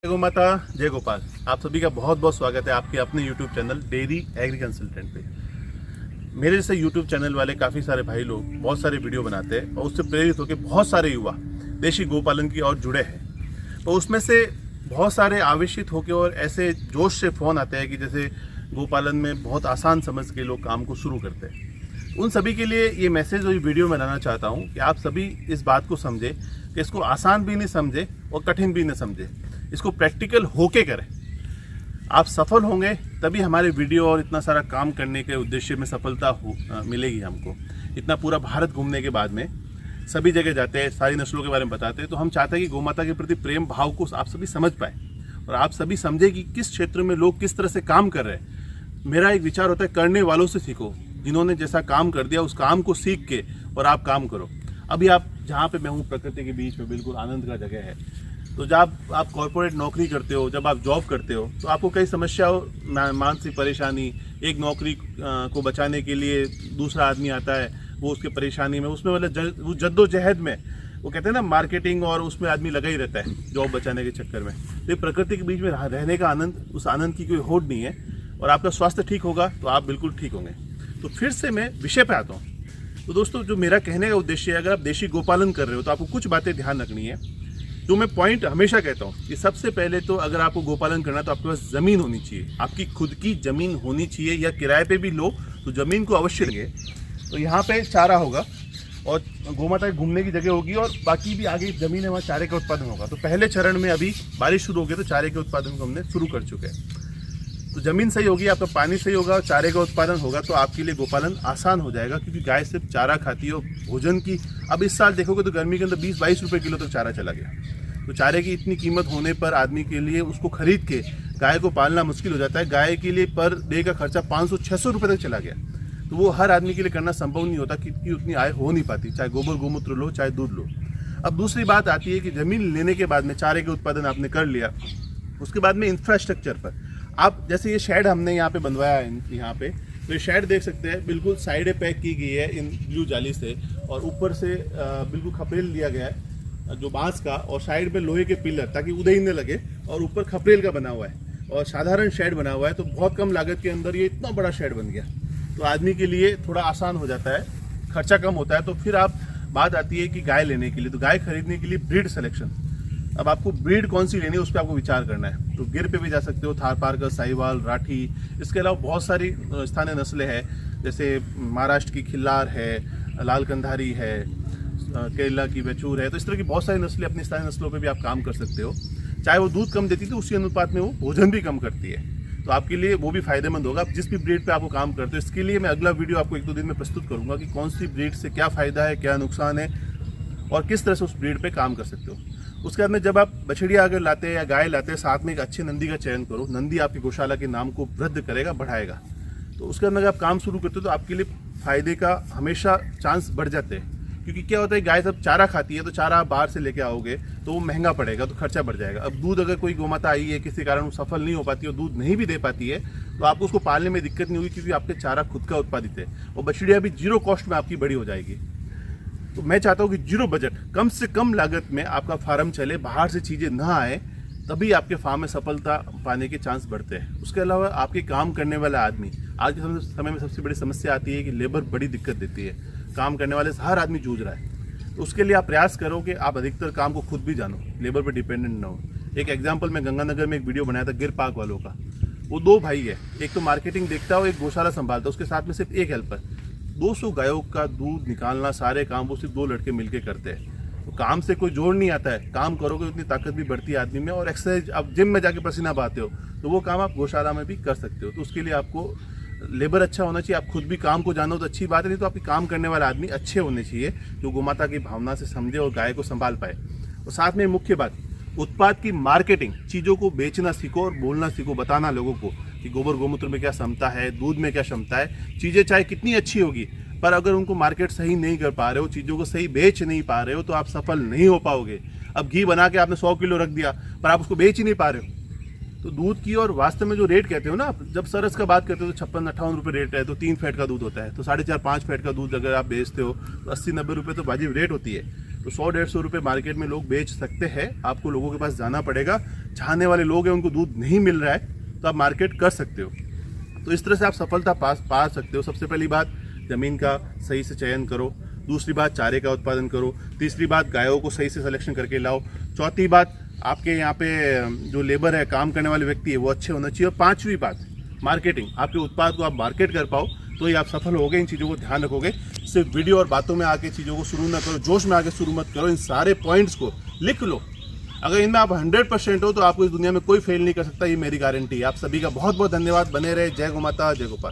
जय गौ माता, जय गोपाल। आप सभी का बहुत बहुत स्वागत है आपके अपने YouTube channel dairy agri consultant पे। मेरे जैसे YouTube चैनल वाले काफ़ी सारे भाई लोग बहुत सारे वीडियो बनाते हैं और उससे प्रेरित होकर बहुत सारे युवा देशी गोपालन की ओर जुड़े हैं। तो उसमें से बहुत सारे आवेशित होकर और ऐसे जोश से फ़ोन आते हैं कि जैसे गोपालन में बहुत आसान समझ के लोग काम को शुरू करते हैं। उन सभी के लिए ये मैसेज और वीडियो में लाना चाहता हूँ कि आप सभी इस बात को समझें कि इसको आसान भी नहीं समझे और कठिन भी नहीं समझे, इसको प्रैक्टिकल होके करें। आप सफल होंगे तभी हमारे वीडियो और इतना सारा काम करने के उद्देश्य में सफलता मिलेगी हमको। इतना पूरा भारत घूमने के बाद में सभी जगह जाते हैं, सारी नस्लों के बारे में बताते हैं, तो हम चाहते हैं कि गौमाता के प्रति प्रेम भाव को आप सभी समझ पाए और आप सभी समझे कि किस क्षेत्र में लोग किस तरह से काम कर रहे हैं। मेरा एक विचार होता है, करने वालों से सीखो, जिन्होंने जैसा काम कर दिया उस काम को सीख के और आप काम करो। अभी आप जहाँ पे मैं हूँ प्रकृति के बीच में, बिल्कुल आनंद का जगह है। तो जब आप कॉर्पोरेट नौकरी करते हो, जब आप जॉब करते हो, तो आपको कई समस्याओं, मानसिक परेशानी, एक नौकरी को बचाने के लिए दूसरा आदमी आता है, वो उसके परेशानी में, उसमें मतलब वो जद्दोजहद में, वो कहते हैं ना मार्केटिंग, और उसमें आदमी लगा ही रहता है जॉब बचाने के चक्कर में। तो प्रकृति के बीच में रहने का आनंद, उस आनंद की कोई होड़ नहीं है। और आपका स्वास्थ्य ठीक होगा तो आप बिल्कुल ठीक होंगे। तो फिर से मैं विषय पे आता हूँ। तो दोस्तों, जो मेरा कहने का उद्देश्य है, अगर आप देशी गोपालन कर रहे हो तो आपको कुछ बातें ध्यान रखनी है। जो मैं पॉइंट हमेशा कहता हूँ कि सबसे पहले तो अगर आपको गोपालन करना तो आपके पास ज़मीन होनी चाहिए, आपकी खुद की ज़मीन होनी चाहिए, या किराए पे भी लो तो ज़मीन को अवश्य लेंगे। तो यहाँ पे चारा होगा और गोमाता के घूमने की जगह होगी, और बाकी भी आगे ज़मीन है, वहाँ चारे का उत्पादन होगा। तो पहले चरण में अभी बारिश शुरू हो गई तो चारे के उत्पादन को हमने शुरू कर चुके हैं। तो ज़मीन सही होगी, आपका पानी सही होगा और चारे का उत्पादन होगा तो आपके लिए गोपालन आसान हो जाएगा, क्योंकि गाय सिर्फ चारा खाती है और भोजन की, अब इस साल देखोगे तो गर्मी के अंदर 20-22 रुपये किलो तक चारा चला गया। तो चारे की इतनी कीमत होने पर आदमी के लिए उसको खरीद के गाय को पालना मुश्किल हो जाता है। गाय के लिए पर डे का खर्चा 500-600 रुपये तक चला गया। तो वो हर आदमी के लिए करना संभव नहीं होता, क्योंकि उतनी आय हो नहीं पाती, चाहे गोबर गोमूत्र लो चाहे दूध लो। अब दूसरी बात आती है कि ज़मीन लेने के बाद में चारे के उत्पादन आपने कर लिया, उसके बाद में इंफ्रास्ट्रक्चर पर आप, जैसे ये शेड हमने यहाँ पे बनवाया है, यहाँ पे तो ये शेड देख सकते हैं, बिल्कुल साइडें पैक की गई है इन ब्लू जाली से, और ऊपर से बिल्कुल खपरेल दिया गया है जो बांस का, और साइड में लोहे के पिलर ताकि उदय न लगे, और ऊपर खपरेल का बना हुआ है और साधारण शेड बना हुआ है। तो बहुत कम लागत के अंदर ये इतना बड़ा शेड बन गया, तो आदमी के लिए थोड़ा आसान हो जाता है, खर्चा कम होता है। तो फिर आप बात आती है कि गाय लेने के लिए, तो गाय खरीदने के लिए ब्रीड सिलेक्शन। अब आपको ब्रीड कौन सी लेनी है उस पर आपको विचार करना है। तो गिर पे भी जा सकते हो, थारपारकर, साहिवाल, राठी, इसके अलावा बहुत सारी स्थानीय नस्लें हैं, जैसे महाराष्ट्र की खिल्लार है, लाल कंधारी है, केरला की बेचूर है। तो इस तरह की बहुत सारी नस्लें, अपनी स्थानीय नस्लों पे भी आप काम कर सकते हो। चाहे वो दूध कम देती तो उसी अनुपात में वो भोजन भी कम करती है, तो आपके लिए वो भी फायदेमंद होगा। आप जिस भी ब्रीड पे आपको काम करते हो, इसके लिए मैं अगला वीडियो आपको 1-2 दिन में प्रस्तुत करूंगा कि कौन सी ब्रीड से क्या फ़ायदा है, क्या नुकसान है, और किस तरह से उस ब्रीड पे काम कर सकते हो। उसके बाद में जब आप बछड़िया अगर लाते हैं या गाय लाते हैं, साथ में एक अच्छे नंदी का चयन करो। नंदी आपकी गौशाला के नाम को वृद्ध करेगा, बढ़ाएगा। तो उसके बाद में अगर आप काम शुरू करते हो तो आपके लिए फ़ायदे का हमेशा चांस बढ़ जाते हैं, क्योंकि क्या होता है, गाय जब चारा खाती है तो चारा आप बाहर से लेके आओगे तो वो महंगा पड़ेगा, तो खर्चा बढ़ जाएगा। अब दूध, अगर कोई गोमाता आई है, किसी कारण वो सफल नहीं हो पाती और दूध नहीं भी दे पाती है, तो आपको उसको पालने में दिक्कत नहीं होगी, क्योंकि आपके चारा खुद का उत्पादित है, और बछड़िया भी 0 कॉस्ट में आपकी बड़ी हो जाएगी। तो मैं चाहता हूँ कि 0 बजट, कम से कम लागत में आपका फार्म चले, बाहर से चीज़ें ना आए, तभी आपके फार्म में सफलता पाने के चांस बढ़ते हैं। उसके अलावा आपके काम करने वाला आदमी, आज के समय में सबसे बड़ी समस्या आती है कि लेबर बड़ी दिक्कत देती है, काम करने वाले से हर आदमी जूझ रहा है। तो उसके लिए आप प्रयास करो कि आप अधिकतर काम को खुद भी जानो, लेबर पर डिपेंडेंट ना हो। एक एग्जाम्पल, मैं गंगानगर में एक वीडियो बनाया था गिर पाक वालों का। वो 2 भाई है, एक तो मार्केटिंग देखता है और एक गौशाला संभालता है, उसके साथ में सिर्फ एक हेल्पर। 200 गायों का दूध निकालना, सारे काम वो सिर्फ 2 लड़के मिलके करते हैं। तो काम से कोई जोड़ नहीं आता है, काम करोगे उतनी ताकत भी बढ़ती है आदमी में, और एक्सरसाइज, आप जिम में जाके पसीना बहाते हो तो वो काम आप गौशाला में भी कर सकते हो। तो उसके लिए आपको लेबर अच्छा होना चाहिए, आप खुद भी काम को जानो तो अच्छी बात है, नहीं तो आपके काम करने वाला आदमी अच्छे होने चाहिए, जो गोमाता की भावना से समझे और गाय को संभाल पाए। और साथ में मुख्य बात, उत्पाद की मार्केटिंग, चीज़ों को बेचना सीखो और बोलना सीखो, बताना लोगों को कि गोबर गोमूत्र में क्या क्षमता है, दूध में क्या क्षमता है। चीज़ें चाहे कितनी अच्छी होगी, पर अगर उनको मार्केट सही नहीं कर पा रहे हो, चीज़ों को सही बेच नहीं पा रहे हो, तो आप सफल नहीं हो पाओगे। अब घी बना के आपने 100 किलो रख दिया, पर आप उसको बेच ही नहीं पा रहे हो। तो दूध की, और वास्तव में जो रेट कहते हो ना आप, जब सरस का बात करते हो तो 56-58 रुपये रेट है, तो 3 फैट का दूध होता है, तो 4.5-5 फैट का दूध अगर आप बेचते हो तो 80-90 रुपये तो वाजिब रेट होती है। तो 100-150 रुपये मार्केट में लोग बेच सकते हैं। आपको लोगों के पास जाना पड़ेगा, चाहने वाले लोग हैं उनको दूध नहीं मिल रहा है तो आप मार्केट कर सकते हो। तो इस तरह से आप सफलता पा सकते हो। सबसे पहली बात, ज़मीन का सही से चयन करो। दूसरी बात, चारे का उत्पादन करो। तीसरी बात, गायों को सही से सिलेक्शन करके लाओ। चौथी बात, आपके यहाँ पे जो लेबर है, काम करने वाले व्यक्ति है, वो अच्छे होना चाहिए। और पांचवी बात, मार्केटिंग। आपके उत्पाद को आप मार्केट कर पाओ तो ही आप सफल होगे। इन चीज़ों को ध्यान रखोगे। सिर्फ वीडियो और बातों में आके चीज़ों को शुरू ना करो, जोश में आके शुरू मत करो। इन सारे पॉइंट्स को लिख लो। अगर इनमें आप 100% हो तो आपको इस दुनिया में कोई फेल नहीं कर सकता, ये मेरी गारंटी है। आप सभी का बहुत बहुत धन्यवाद। बने रहे। जय गौ माता, जय गोपाल।